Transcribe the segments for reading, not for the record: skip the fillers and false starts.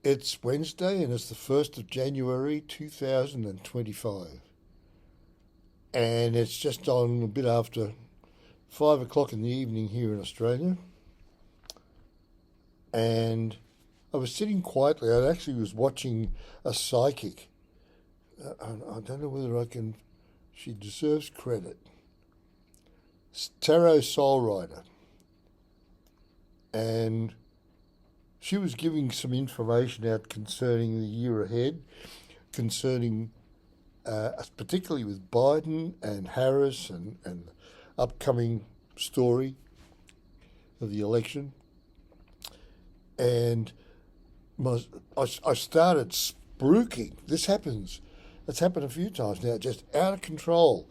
It's Wednesday and it's the 1st of January 2025. And it's just on a bit after 5 o'clock in the evening here in Australia. And I was sitting quietly. I actually was watching a psychic. I don't know whether I can... She deserves credit. Tarot Soul Rider. And she was giving some information out concerning the year ahead, concerning particularly with Biden and Harris and the upcoming story of the election. And I started spruiking. This happens. It's happened a few times now, just out of control.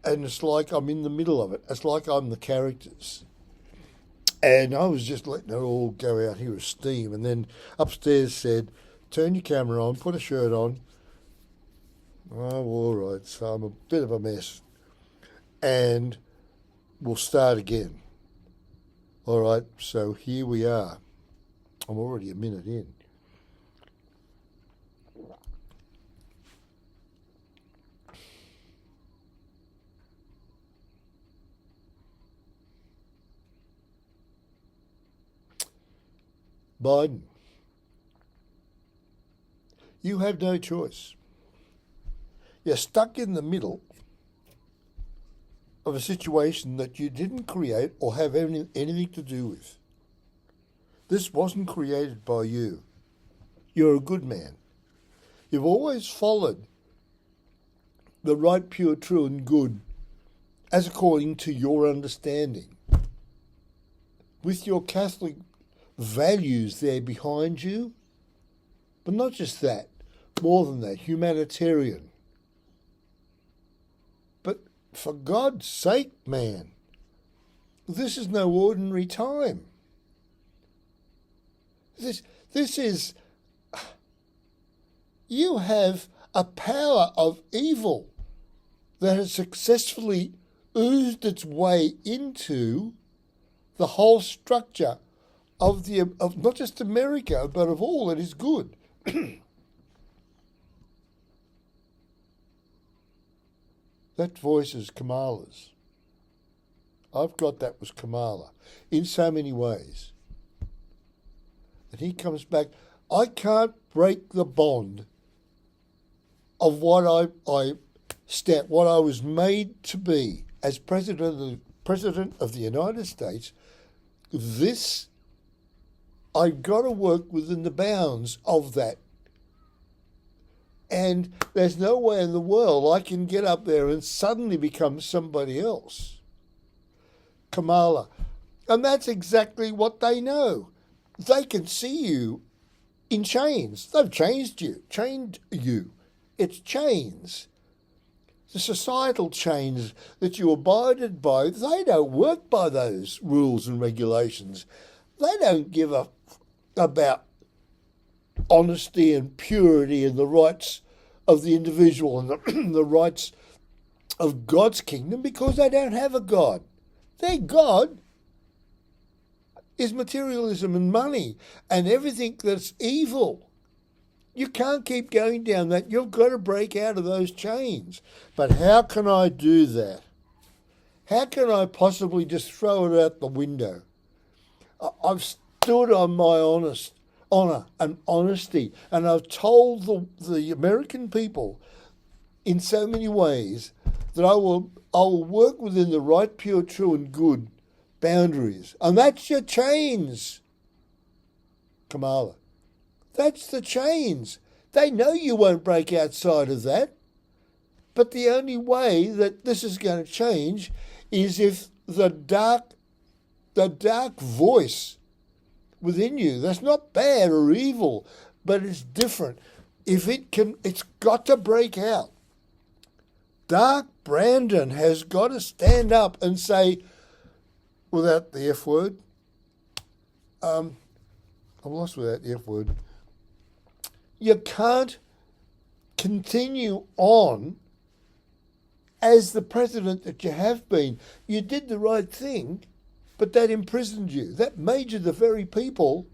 And it's like I'm in the middle of it. It's like I'm the characters. And I was just letting it all go out here with steam. And then upstairs said, turn your camera on, put a shirt on. Oh, all right. So I'm a bit of a mess. And we'll start again. All right. So here we are. I'm already a minute in. Biden, you have no choice. You're stuck in the middle of a situation that you didn't create or have anything to do with. This wasn't created by you. You're a good man. You've always followed the right, pure, true and good as according to your understanding. With your Catholic values there behind you, but not just that, more than that, humanitarian. But for God's sake, man, this is no ordinary time. This is, you have a power of evil that has successfully oozed its way into the whole structure of not just America, but of all that is good. That voice is Kamala's. I've got that was Kamala in so many ways. And he comes back. I can't break the bond of what I was made to be as President of the United States. This, I've got to work within the bounds of that. And there's no way in the world I can get up there and suddenly become somebody else. Kamala. And that's exactly what they know. They can see you in chains. They've chained you. It's chains. The societal chains that you abided by, they don't work by those rules and regulations. They don't give a about honesty and purity and the rights of the individual and the rights of God's kingdom because they don't have a God. Their God is materialism and money and everything that's evil. You can't keep going down that. You've got to break out of those chains. But how can I do that? How can I possibly just throw it out the window? I've stood on my honour and honesty, and I've told the American people in so many ways that I will work within the right, pure, true and good boundaries. And that's your chains, Kamala. That's the chains. They know you won't break outside of that. But the only way that this is going to change is if the dark voice within you, that's not bad or evil, but it's different. If it can, it's got to break out. Dark Brandon has got to stand up and say, without the F word, I'm lost without the F word. You can't continue on as the president that you have been. You did the right thing, but that imprisoned you. That made you the very people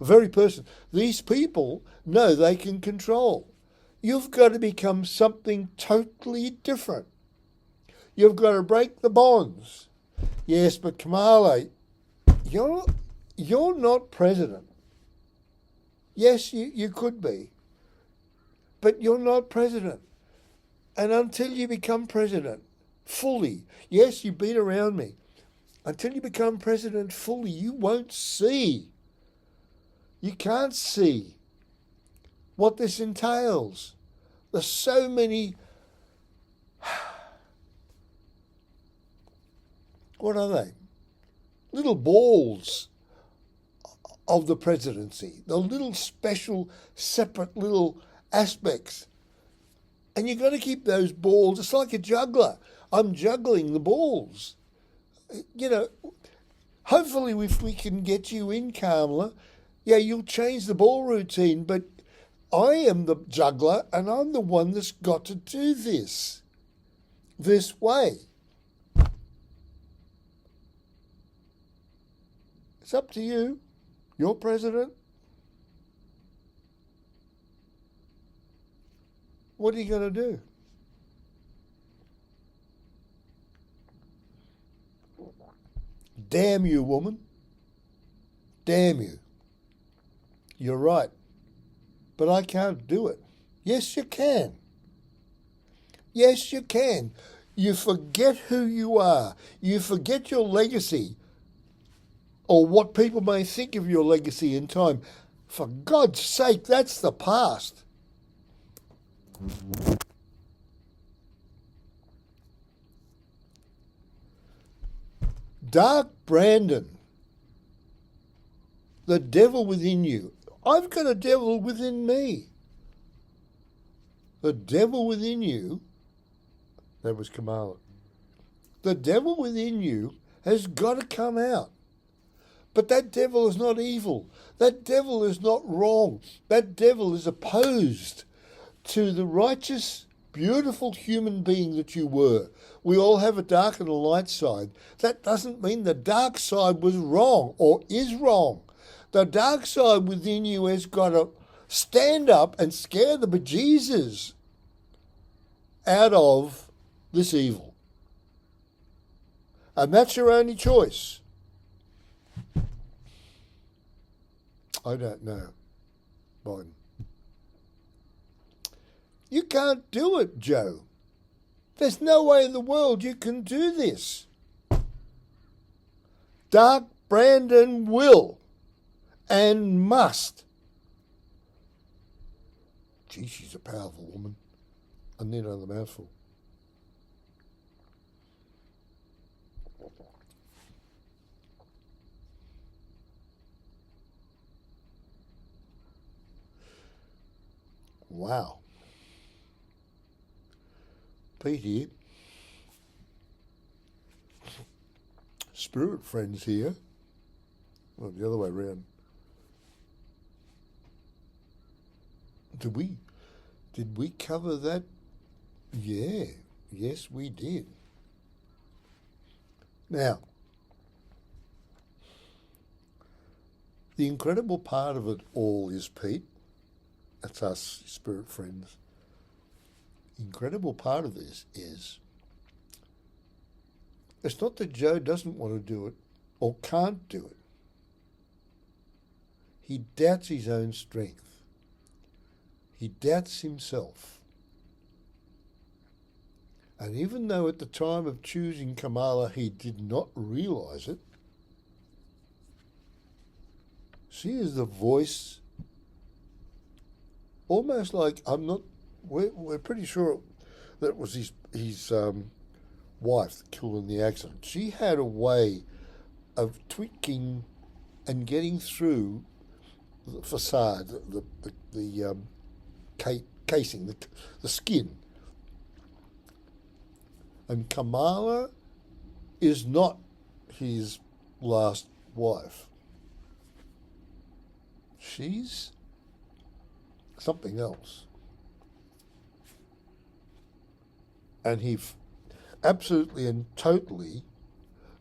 the very person these people know they can control. You've got to become something totally different. You've got to break the bonds. Yes, but Kamala, you're not president. Yes, you could be. But you're not president. And until you become president fully, yes, you beat around me. Until you become president fully, you won't see. You can't see what this entails. There's so many, what are they? Little balls of the presidency. The little special, separate little aspects. And you've got to keep those balls. It's like a juggler. I'm juggling the balls. You know, hopefully if we can get you in, Kamala, yeah, you'll change the ball routine, but I am the juggler and I'm the one that's got to do this way. It's up to you. You're president. What are you going to do? Damn you, woman. Damn you. You're right. But I can't do it. Yes, you can. Yes, you can. You forget who you are. You forget your legacy or what people may think of your legacy in time. For God's sake, that's the past. Dark Brandon, the devil within you. I've got a devil within me. The devil within you, that was Kamala. The devil within you has got to come out. But that devil is not evil. That devil is not wrong. That devil is opposed to the righteous, beautiful human being that you were. We all have a dark and a light side. That doesn't mean the dark side was wrong or is wrong. The dark side within you has got to stand up and scare the bejesus out of this evil. And that's your only choice. I don't know, Biden. You can't do it, Joe. There's no way in the world you can do this. Dark Brandon will and must. Gee, she's a powerful woman. I need another mouthful. Wow. Pete here. Spirit friends here. Well, the other way around. Did we cover that? Yeah. Yes, we did. Now, the incredible part of it all is, Pete, that's us spirit friends. The incredible part of this is it's not that Joe doesn't want to do it or can't do it. He doubts his own strength. He doubts himself. And even though at the time of choosing Kamala he did not realise it, she is the voice, almost like we're pretty sure that was his wife that killed in the accident. She had a way of tweaking and getting through the facade, the casing, the skin. And Kamala is not his last wife. She's something else. And he absolutely and totally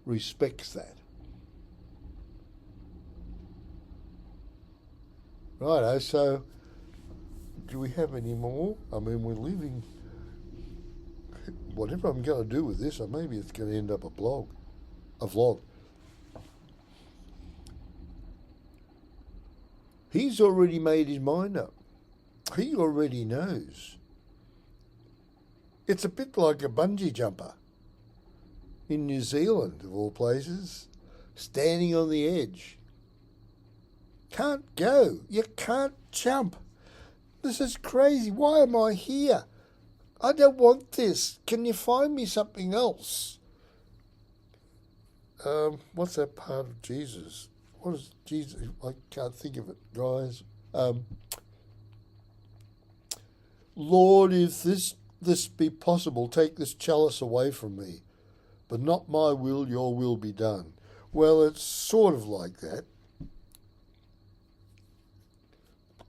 respects that. Righto, so do we have any more? I mean, we're living. Whatever I'm going to do with this, or maybe it's going to end up a vlog. He's already made his mind up. He already knows. It's a bit like a bungee jumper in New Zealand, of all places, standing on the edge. Can't go. You can't jump. This is crazy. Why am I here? I don't want this. Can you find me something else? What's that part of Jesus? What is Jesus? I can't think of it, guys. Lord, if this be possible, take this chalice away from me, but not my will, your will be done. Well, it's sort of like that.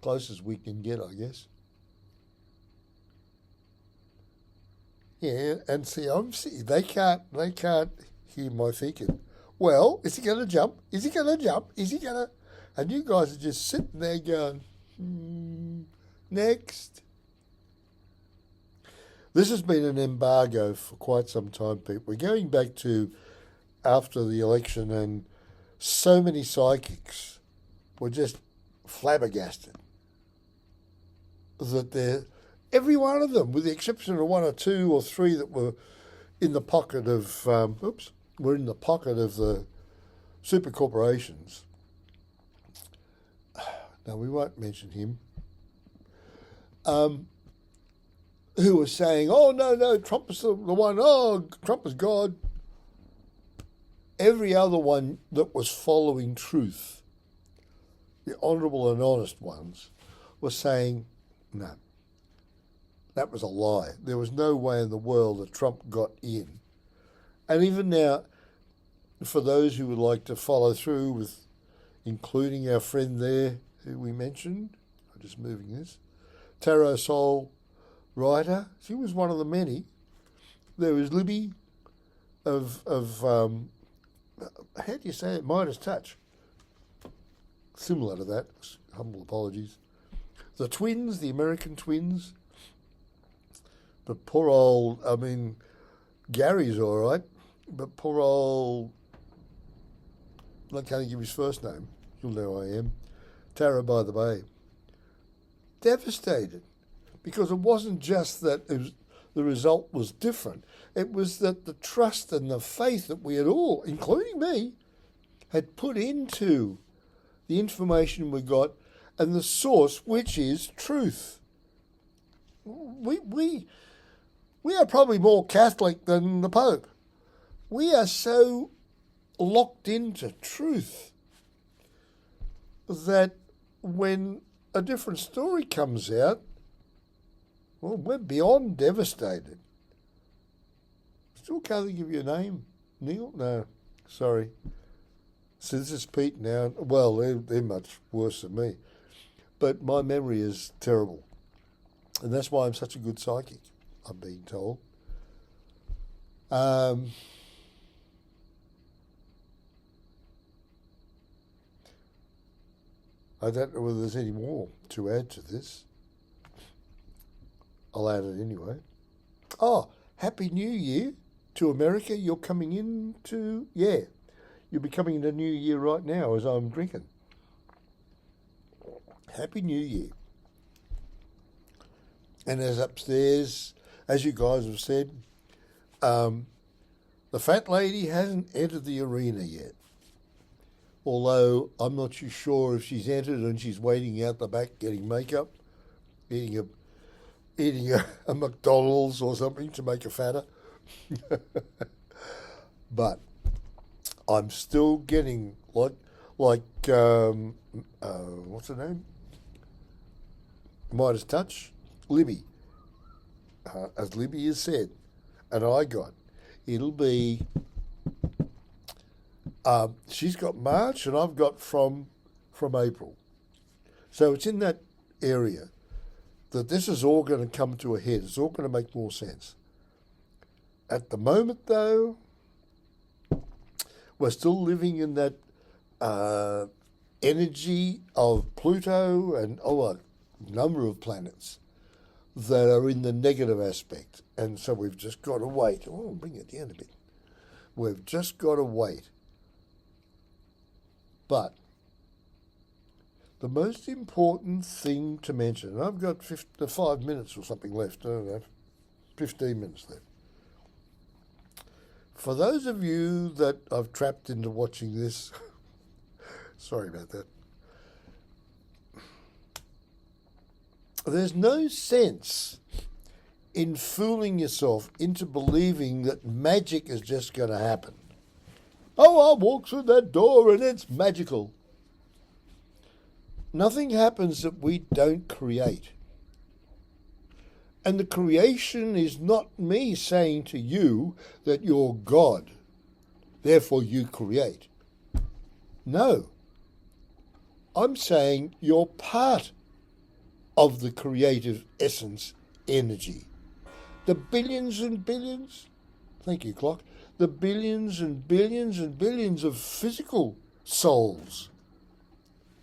Close as we can get, I guess. Yeah, and see, they can't hear my thinking. Well, is he going to jump? Is he going to jump? Is he going to? And you guys are just sitting there going, next. This has been an embargo for quite some time, people. We're going back to after the election, and so many psychics were just flabbergasted that every one of them, with the exception of one or two or three that were in the pocket of, were in the pocket of the super corporations. Now, we won't mention him. Who was saying, oh, no, Trump is the one, oh, Trump is God. Every other one that was following truth, the honourable and honest ones, were saying, no, that was a lie. There was no way in the world that Trump got in. And even now, for those who would like to follow through with including our friend there, who we mentioned, I'm just moving this, Tarot Soul writer, she was one of the many. There was Libby of how do you say it, Midas Touch. Similar to that, humble apologies. The twins, the American twins. But poor old, I mean, Gary's all right, but poor old, I can't give his first name, you'll know who I am, Tara by the Bay. Devastated, because it wasn't just that the result was different, it was that the trust and the faith that we had all, including me, had put into the information we got and the source, which is truth. We are probably more Catholic than the Pope. We are so locked into truth that when a different story comes out, well, we're beyond devastated. Still can't give you a name. Neil? No, sorry. So this is Pete now. Well, they're much worse than me. But my memory is terrible. And that's why I'm such a good psychic, I'm being told. I don't know whether there's any more to add to this. I'll add it anyway. Oh, Happy New Year to America. You're coming into, yeah, you'll be coming into New Year right now as I'm drinking. Happy New Year. And as upstairs, as you guys have said, the fat lady hasn't entered the arena yet. Although I'm not too sure if she's entered and she's waiting out the back getting makeup, eating a McDonald's or something to make her fatter. But I'm still getting like what's her name? Midas Touch, Libby. As Libby has said, and I got, it'll be. She's got March and I've got from April. So it's in that area that this is all going to come to a head. It's all going to make more sense. At the moment, though, we're still living in that energy of Pluto and a number of planets that are in the negative aspect. And so we've just got to wait. Oh, I'll bring it down a bit. We've just got to wait. But the most important thing to mention, and I've got 5 minutes or something left, I don't know, 15 minutes left. For those of you that I've trapped into watching this, sorry about that. There's no sense in fooling yourself into believing that magic is just going to happen. Oh, I'll walk through that door and it's magical. Nothing happens that we don't create. And the creation is not me saying to you that you're God, therefore you create. No. I'm saying you're part of the creative essence energy. The billions and billions, thank you, clock, the billions and billions and billions of physical souls.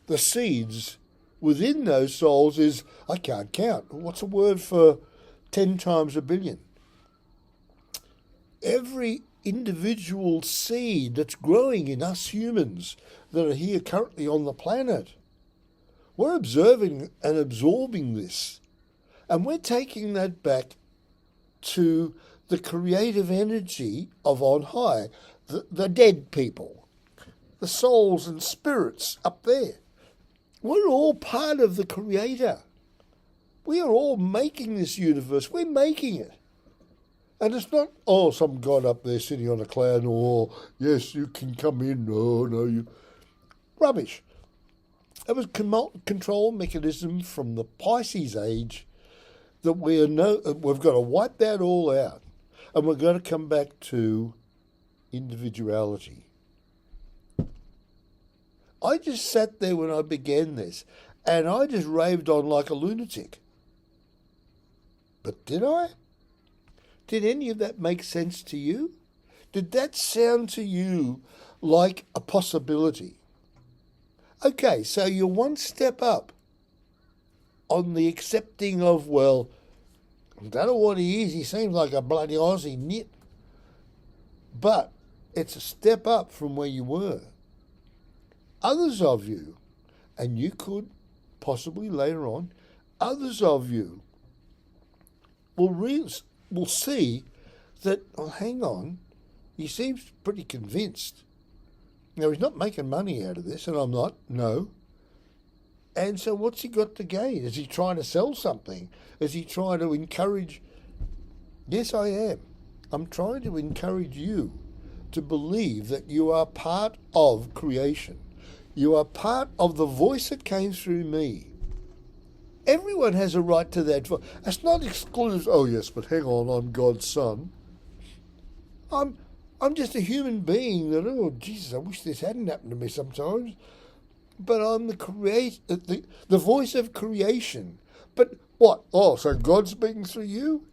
The seeds within those souls is, I can't count. What's a word for 10 times a billion? Every individual seed that's growing in us humans that are here currently on the planet, we're observing and absorbing this. And we're taking that back to the creative energy of on high, the dead people, the souls and spirits up there. We're all part of the Creator. We are all making this universe. We're making it. And it's not, oh, some God up there sitting on a cloud, or, yes, you can come in, no, you... Rubbish. It was control mechanism from the Pisces age that we've got to wipe that all out. And we're going to come back to individuality. I just sat there when I began this, and I just raved on like a lunatic. But did I? Did any of that make sense to you? Did that sound to you like a possibility? Okay, so you're one step up on the accepting of, well, I don't know what he is. He seems like a bloody Aussie nit. But it's a step up from where you were. Others of you, and you could possibly later on, others of you will see that, oh, hang on, he seems pretty convinced. Now, he's not making money out of this, and I'm not, no. And so what's he got to gain? Is he trying to sell something? Is he trying to encourage? Yes, I am. I'm trying to encourage you to believe that you are part of creation. You are part of the voice that came through me. Everyone has a right to that voice. It's not exclusive. Oh, yes, but hang on, I'm God's son. I'm just a human being that, oh, Jesus, I wish this hadn't happened to me sometimes. But I'm the voice of creation. But what? Oh, so God's speaking through you?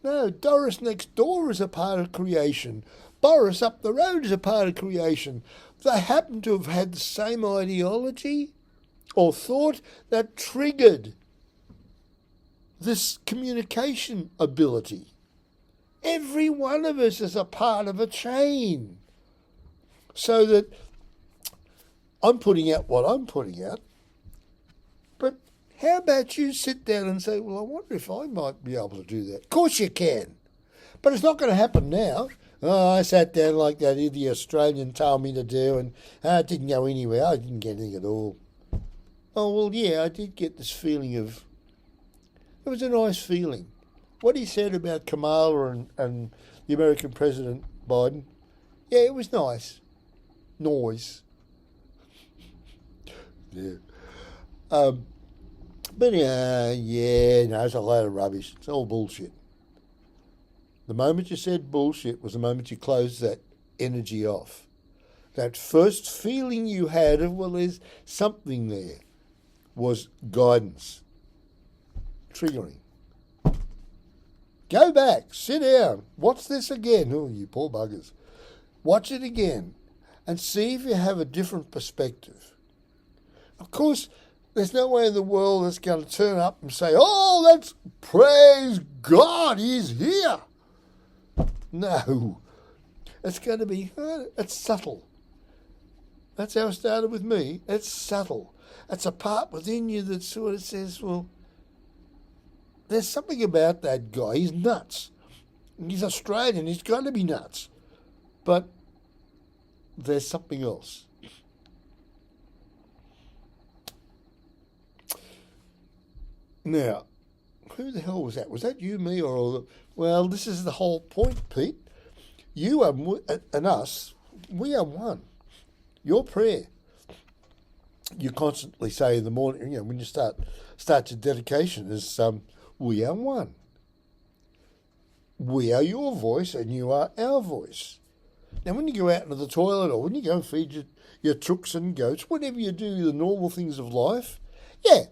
No, Doris next door is a part of creation. Boris up the road is a part of creation. They happen to have had the same ideology or thought that triggered this communication ability. Every one of us is a part of a chain. So that I'm putting out what I'm putting out. But how about you sit down and say, well, I wonder if I might be able to do that. Of course you can. But it's not going to happen now. Oh, I sat down like that the Australian told me to do, and it didn't go anywhere. I didn't get anything at all. Oh, well, yeah, I did get this feeling of... It was a nice feeling. What he said about Kamala and the American President, Biden, yeah, it was nice. Noise. Yeah. But yeah, no, it's a load of rubbish. It's all bullshit. The moment you said bullshit was the moment you closed that energy off. That first feeling you had of, well, there's something there, was guidance. Triggering. Go back, sit down, watch this again. Oh, you poor buggers. Watch it again and see if you have a different perspective. Of course, there's no way in the world that's going to turn up and say, oh, that's praise God, he's here. No. It's going to be, it's subtle. That's how it started with me. It's subtle. It's a part within you that sort of says, well, there's something about that guy. He's nuts. He's Australian. He's got to be nuts. But there's something else. Now, who the hell was that? Was that you, me, or all the... Well, this is the whole point, Pete. You and us, we are one. Your prayer. You constantly say in the morning, when you start your dedication, is we are one. We are your voice and you are our voice. Now, when you go out into the toilet or when you go and feed your chooks and goats, whatever you do, the normal things of life, yeah,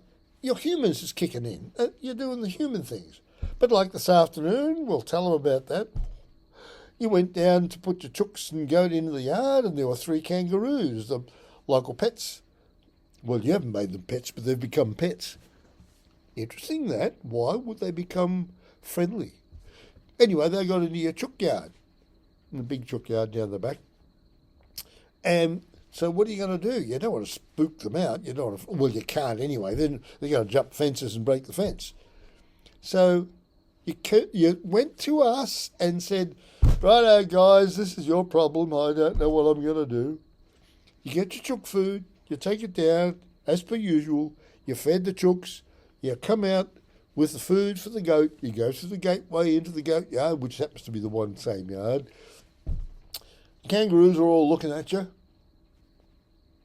your humans is kicking in. You're doing the human things. But like this afternoon, we'll tell them about that. You went down to put your chooks and goat into the yard and there were 3 kangaroos, the local pets. Well, you haven't made them pets, but they've become pets. Interesting that. Why would they become friendly? Anyway, they got into your chook yard, the big chook yard down the back. And so what are you going to do? You don't want to spook them out. You don't want to, well, you can't anyway. Then they're going to jump fences and break the fence. So you went to us and said, righto, guys, this is your problem. I don't know what I'm going to do. You get your chook food. You take it down, as per usual. You fed the chooks. You come out with the food for the goat. You go through the gateway into the goat yard, which happens to be the one same yard. Kangaroos are all looking at you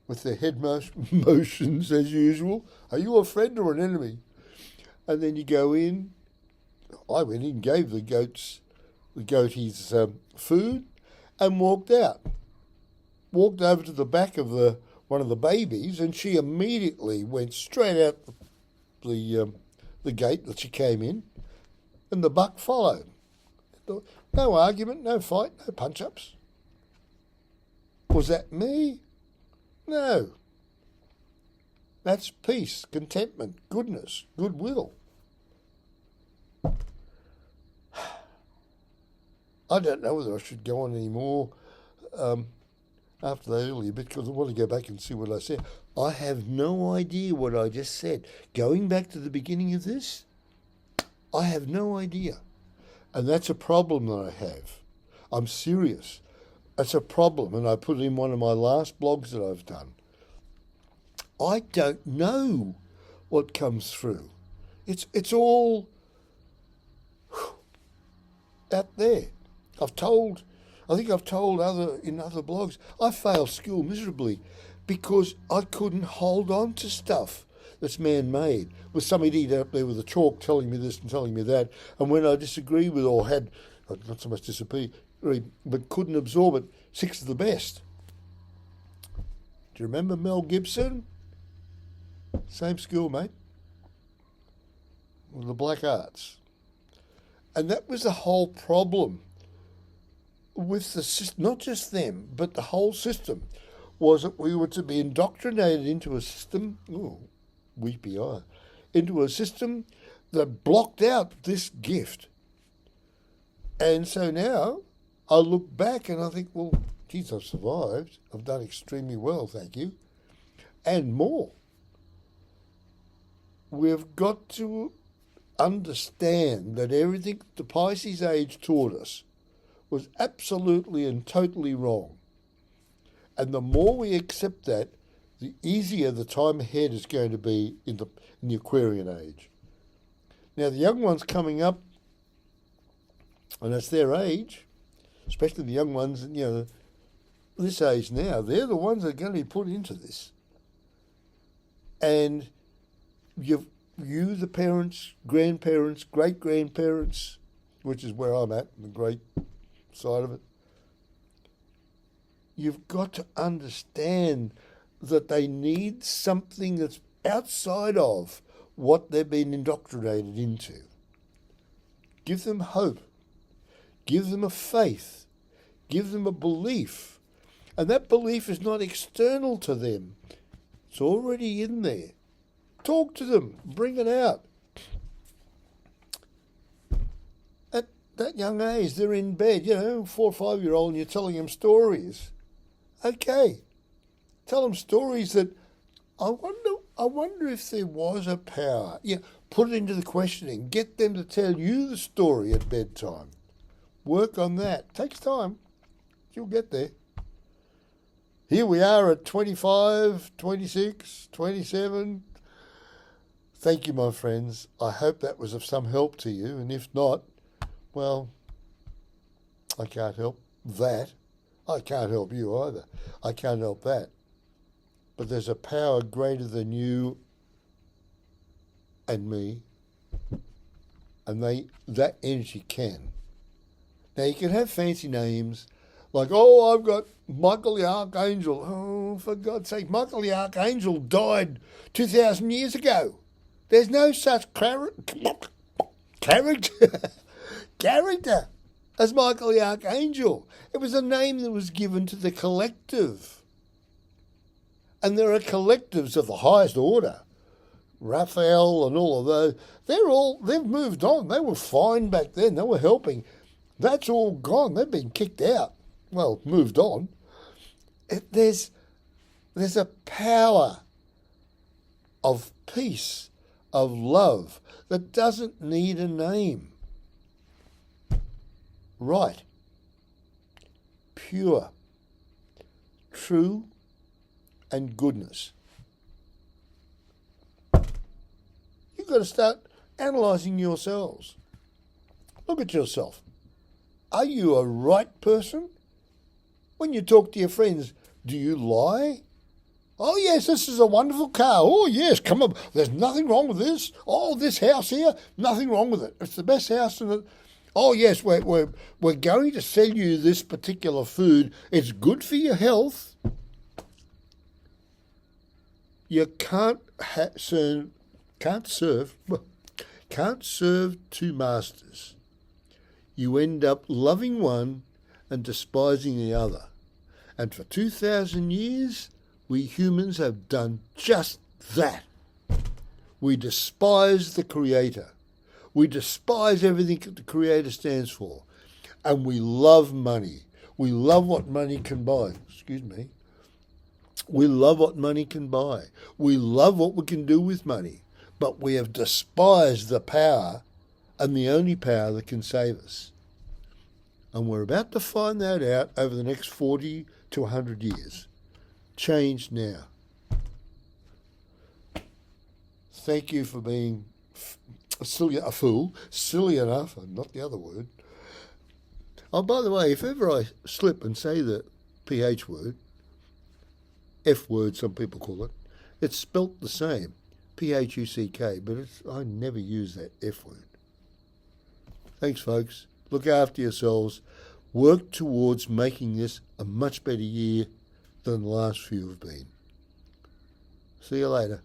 with their head motions as usual. Are you a friend or an enemy? And then you go in. I went in, gave the goat his food, and walked out. Walked over to the back of one of the babies, and she immediately went straight out the gate that she came in, and the buck followed. No argument, no fight, no punch-ups. Was that me? No. That's peace, contentment, goodness, goodwill. I don't know whether I should go on any more after that earlier bit, because I want to go back and see what I said. I have no idea what I just said. Going back to the beginning of this, I have no idea. And that's a problem that I have. I'm serious. That's a problem, and I put it in one of my last blogs that I've done. I don't know what comes through. It's all out there. I think I've told in other blogs, I failed school miserably because I couldn't hold on to stuff that's man-made, with some idiot up there with a chalk telling me this and telling me that, and when I disagree with or had, not so much disagree, but couldn't absorb it, 6 of the best. Do you remember Mel Gibson? Same school, mate. With the black arts. And that was the whole problem with the system, not just them, but the whole system, was that we were to be indoctrinated into a system, weepy eye, into a system that blocked out this gift. And so now I look back and I think, well, geez, I've survived. I've done extremely well, thank you. And more. We've got to understand that everything the Pisces age taught us was absolutely and totally wrong. And the more we accept that, the easier the time ahead is going to be in the Aquarian age. Now, the young ones coming up, and it's their age, especially the young ones, this age now, they're the ones that are going to be put into this. And you, the parents, grandparents, great-grandparents, which is where I'm at, the great side of it, you've got to understand that they need something that's outside of what they've been indoctrinated into. Give them hope. Give them a faith. Give them a belief. And that belief is not external to them. It's already in there. Talk to them. Bring it out. At that young age, they're in bed, 4 or 5-year-old, and you're telling them stories. Okay. Tell them stories that I wonder if there was a power. Yeah, put it into the questioning. Get them to tell you the story at bedtime. Work on that. Takes time. You'll get there. Here we are at 25, 26, 27. Thank you, my friends. I hope that was of some help to you. And if not, well, I can't help that. I can't help you either. I can't help that. But there's a power greater than you and me. And that energy can. Now, you can have fancy names like, oh, I've got Michael the Archangel. Oh, for God's sake, Michael the Archangel died 2,000 years ago. There's no such character as Michael the Archangel. It was a name that was given to the collective. And there are collectives of the highest order. Raphael and all of those. They've moved on. They were fine back then. They were helping. That's all gone. They've been kicked out. Well, moved on. There's a power of peace, of love, that doesn't need a name. Right. Pure. True. And goodness. You've got to start analysing yourselves. Look at yourself. Are you a right person? When you talk to your friends, do you lie? Oh, yes, this is a wonderful car. Oh, yes, come on. There's nothing wrong with this. Oh, this house here, nothing wrong with it. It's the best house in the... Oh, yes, we're going to sell you this particular food. It's good for your health. You can't serve two masters. You end up loving one and despising the other. And for 2,000 years, we humans have done just that. We despise the Creator. We despise everything that the Creator stands for. And we love money. We love what money can buy. Excuse me. We love what money can buy. We love what we can do with money. But we have despised the power, and the only power that can save us. And we're about to find that out over the next 40 to 100 years. Change now. Thank you for being a fool, silly enough, not the other word. Oh, by the way, if ever I slip and say the PH word, F word some people call it, it's spelt the same, P-H-U-C-K, but I never use that F word. Thanks, folks. Look after yourselves. Work towards making this a much better year than the last few have been. See you later.